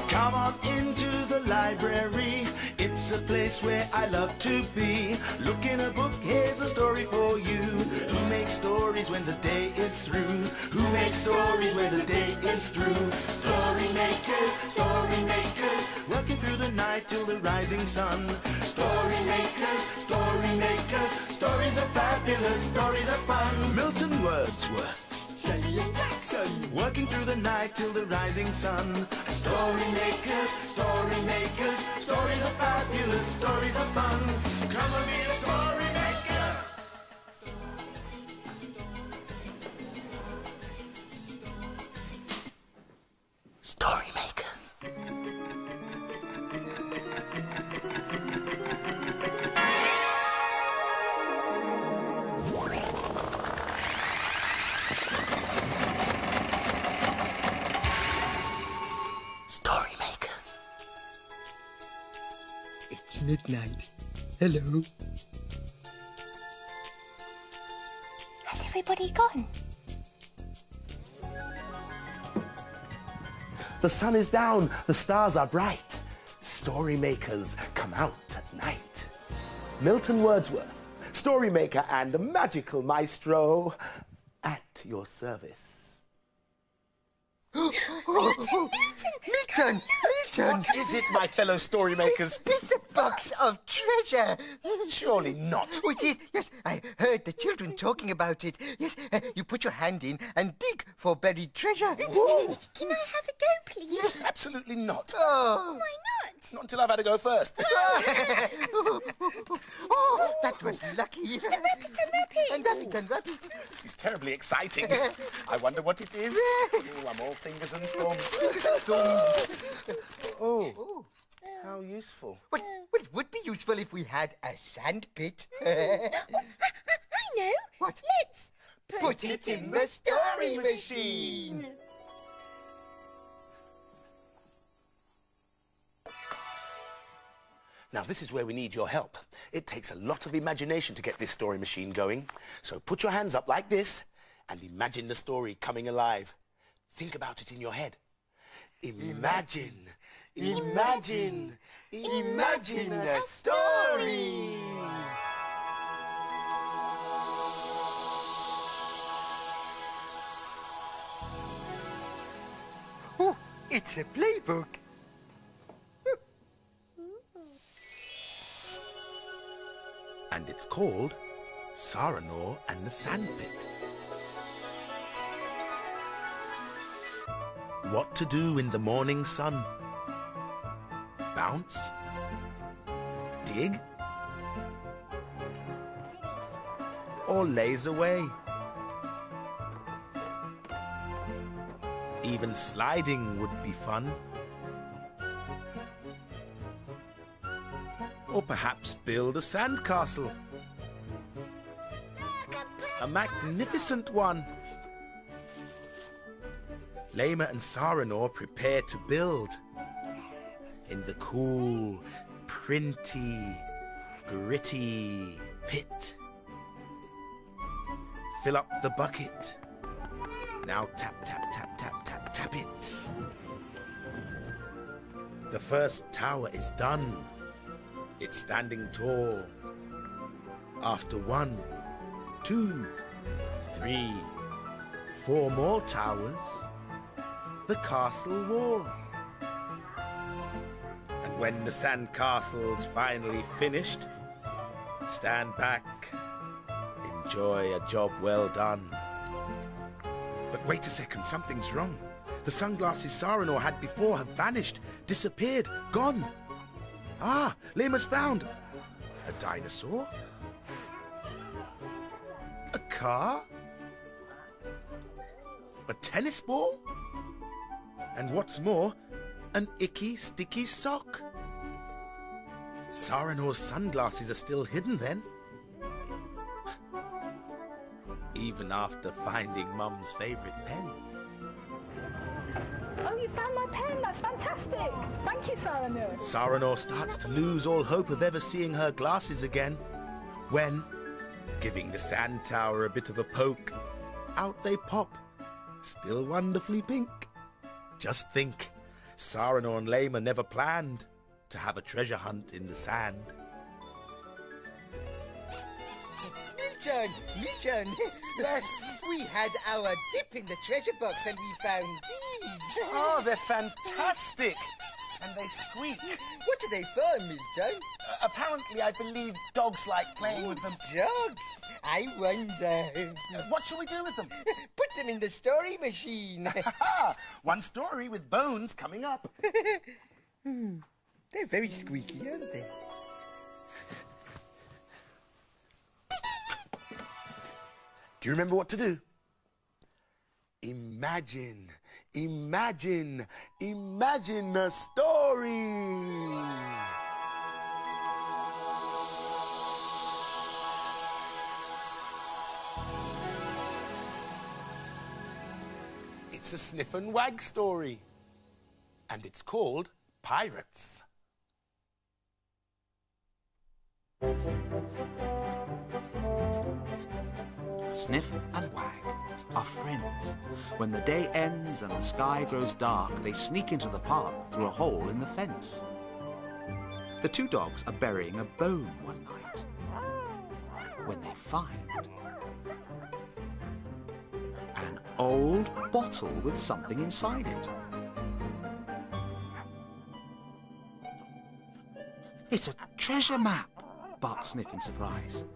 Come on into the library. It's a place where I love to be. Look in a book, here's a story for you. Who makes stories when the day is through? Who makes stories when the day is through? Story makers, working through the night till the rising sun. Story makers, stories are fabulous, stories are fun. Milton, Wordsworth, Shelley and Jackson, working through the night till the rising sun. Story makers, stories are fabulous, stories are fun. Come and be a story maker. Story makers. It's midnight. Hello. Has everybody gone? The sun is down, the stars are bright. Story makers come out at night. Milton Wordsworth, story maker and magical maestro, at your service. Milton! What is it, my fellow story makers? It's a box of treasure. Surely not. Oh, it is. Yes, I heard the children talking about it. Yes, you put your hand in and dig for buried treasure. Can I have a go, please? Absolutely not. Oh. Why not? Not until I've had to go first. Oh, that was lucky. And rabbit. And rabbit and rabbit. This is terribly exciting. I wonder what it is. Oh, I'm all fingers and thumbs. Oh, how useful. Well, it would be useful if we had a sandpit. I know. What? Let's Put it in the story machine. Now, this is where we need your help. It takes a lot of imagination to get this story machine going. So put your hands up like this and imagine the story coming alive. Think about it in your head. Imagine a story. Oh, it's a playbook. And it's called Saranoor and the Sandpit. What to do in the morning sun? Bounce? Dig? Or laze away? Even sliding would be fun. Or perhaps build a sandcastle. A magnificent one. Lema and Saranoor prepare to build. In the cool, printy, gritty pit. Fill up the bucket. Now tap, tap, tap, tap, tap, tap it. The first tower is done. It's standing tall. After 1, 2, 3, 4 more towers, the castle wall. And when the sandcastle's finally finished, stand back, enjoy a job well done. But wait a second, something's wrong. The sunglasses Saranoor had before have vanished, disappeared, gone. Ah, Lema's found a dinosaur, a car, a tennis ball, and what's more, an icky, sticky sock. Saranoor's sunglasses are still hidden then. Even after finding Mum's favourite pen. Oh, you found my pen. That's fantastic. Thank you, Saranoor. Saranoor starts to lose all hope of ever seeing her glasses again, when, giving the sand tower a bit of a poke, out they pop, still wonderfully pink. Just think, Saranoor and Lama never planned to have a treasure hunt in the sand. Milton! Yes? We had our dip in the treasure box and we found these. Oh, they're fantastic! And they squeak. What are they for, Milton? Apparently, I believe dogs like playing with them. Dogs? I wonder. What shall we do with them? Put them in the story machine. One story with bones coming up. They're very squeaky, aren't they? Do you remember what to do? Imagine a story. It's a Sniff and Wag story, and it's called Pirates. Sniff and Wag are friends. When the day ends and the sky grows dark, they sneak into the park through a hole in the fence. The two dogs are burying a bone one night when they find an old bottle with something inside it. It's a treasure map, barks Sniff in surprise.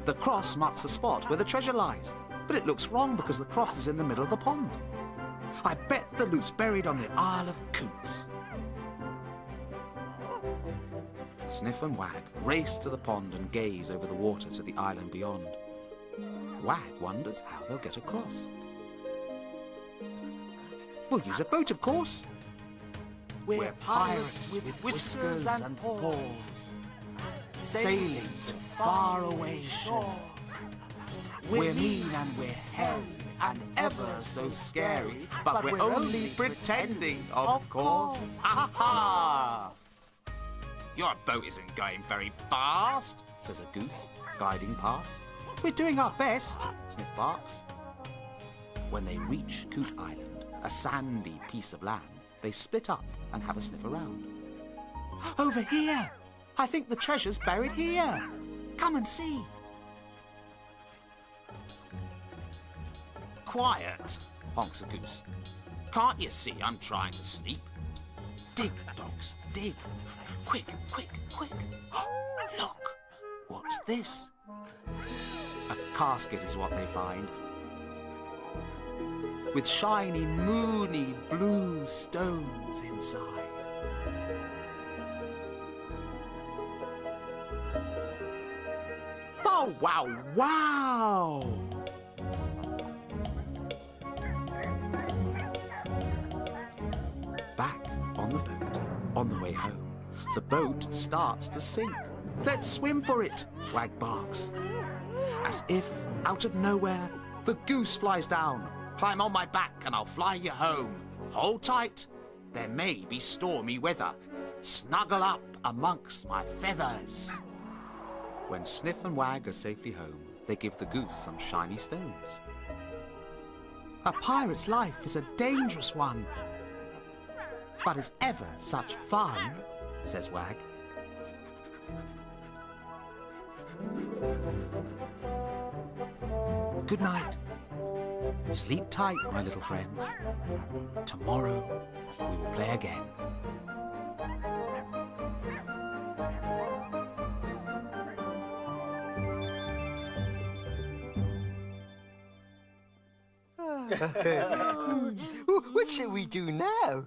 The cross marks the spot where the treasure lies, but it looks wrong because the cross is in the middle of the pond. I bet the loot's buried on the Isle of Coots. Sniff and Wag race to the pond and gaze over the water to the island beyond. Wag wonders how they'll get across. We'll use a boat, of course. We're pirates with whiskers and paws, sailing to faraway shores. We're mean and we're hairy and ever so scary, but we're only pretending, of course. Ha ha! Your boat isn't going very fast, says a goose, gliding past. We're doing our best, Sniff barks. When they reach Coot Island, a sandy piece of land, they split up and have a sniff around. Over here! I think the treasure's buried here. Come and see. Quiet, honks a goose. Can't you see I'm trying to sleep? Dig, dogs, dig. Quick, quick, quick. Look, what's this? A casket is what they find, with shiny, moony blue stones inside. Oh, wow, wow! Back on the boat, on the way home, the boat starts to sink. Let's swim for it, Wag barks. As if, out of nowhere, the goose flies down. Climb on my back and I'll fly you home. Hold tight, there may be stormy weather. Snuggle up amongst my feathers. When Sniff and Wag are safely home, they give the goose some shiny stones. A pirate's life is a dangerous one, but it's ever such fun, says Wag. Good night. Sleep tight, my little friends. Tomorrow we will play again. What shall we do now? I know!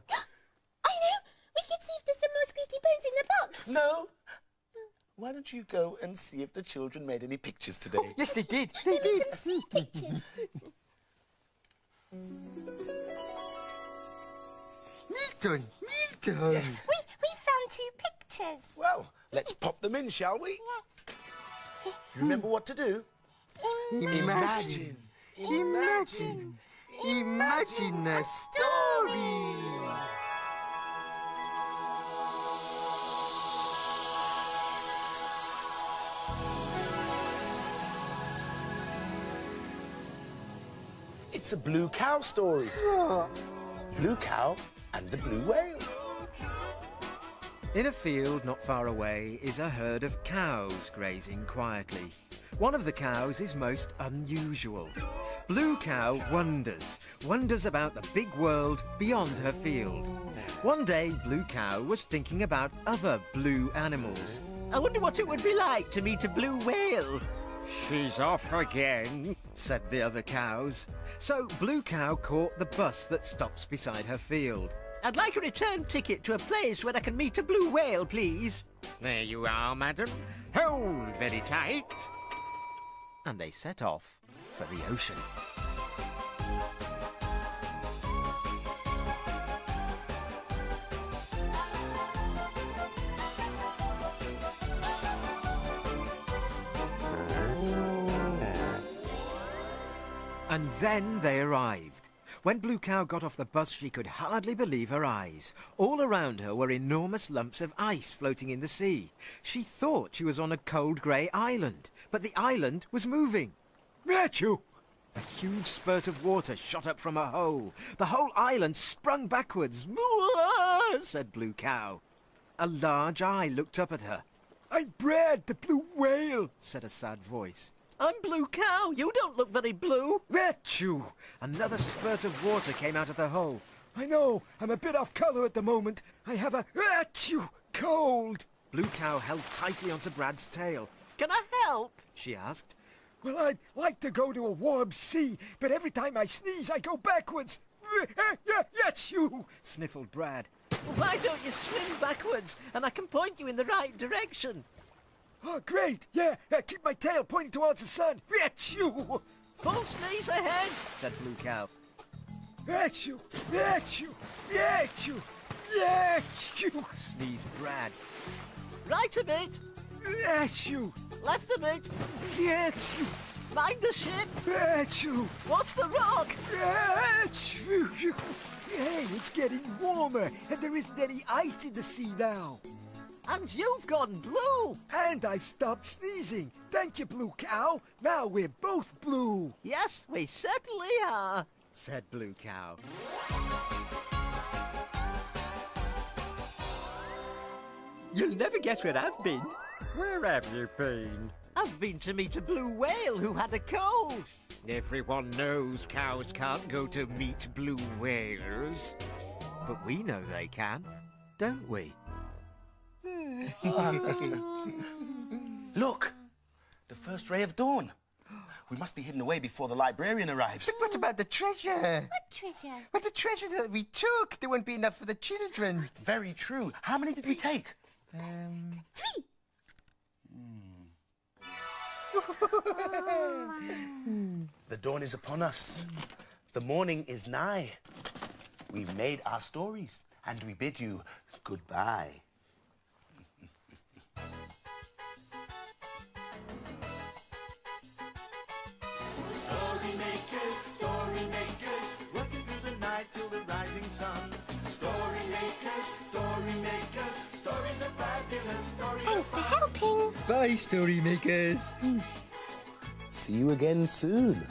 We can see if there's some more squeaky bones in the box. No. Why don't you go and see if the children made any pictures today? Oh, yes, they did. They did. Some sea pictures. Milton. Yes. We found 2 pictures. Well, let's pop them in, shall we? Yes. You remember what to do? Imagine a story. It's It's a blue cow story. Blue cow and the blue whale. In a field not far away is a herd of cows grazing quietly. One of the cows is most unusual. Blue Cow wonders about the big world beyond her field. One day, Blue Cow was thinking about other blue animals. I wonder what it would be like to meet a blue whale. She's off again, said the other cows. So Blue Cow caught the bus that stops beside her field. I'd like a return ticket to a place where I can meet a blue whale, please. There you are, madam. Hold very tight. And they set off for the ocean. And then they arrived. When Blue Cow got off the bus, she could hardly believe her eyes. All around her were enormous lumps of ice floating in the sea. She thought she was on a cold grey island, but the island was moving. Achoo! A huge spurt of water shot up from a hole. The whole island sprung backwards. Moo! Said Blue Cow. A large eye looked up at her. I'm Brad, the blue whale, said a sad voice. I'm Blue Cow. You don't look very blue. Achoo! Another spurt of water came out of the hole. I know. I'm a bit off colour at the moment. I have a achoo cold. Blue Cow held tightly onto Brad's tail. Can I help? She asked. Well, I'd like to go to a warm sea, but every time I sneeze, I go backwards. Achoo! Sniffled Brad. Why don't you swim backwards, and I can point you in the right direction? Oh, great! Yeah, keep my tail pointing towards the sun. Achoo! Full sneeze ahead, said Blue Cow. Achoo! Achoo! Achoo! Achoo! Sneezed Brad. Right a bit. Achoo! Left a bit. Achoo! Mind the ship. Achoo! Watch the rock. Achoo! Hey, it's getting warmer, and there isn't any ice in the sea now. And you've gone blue. And I've stopped sneezing. Thank you, Blue Cow. Now we're both blue. Yes, we certainly are, said Blue Cow. You'll never guess where I've been. Where have you been? I've been to meet a blue whale who had a cold. Everyone knows cows can't go to meet blue whales. But we know they can, don't we? Look, the first ray of dawn. We must be hidden away before the librarian arrives. But what about the treasure? What treasure? But the treasure that we took, there won't be enough for the children. Very true. How many did we take? 3. The dawn is upon us. The morning is nigh. We've made our stories, and we bid you goodbye. Story makers, working through the night till the rising sun. Story makers, stories are fabulous, stories Thanks for helping. Bye, story makers. See you again soon.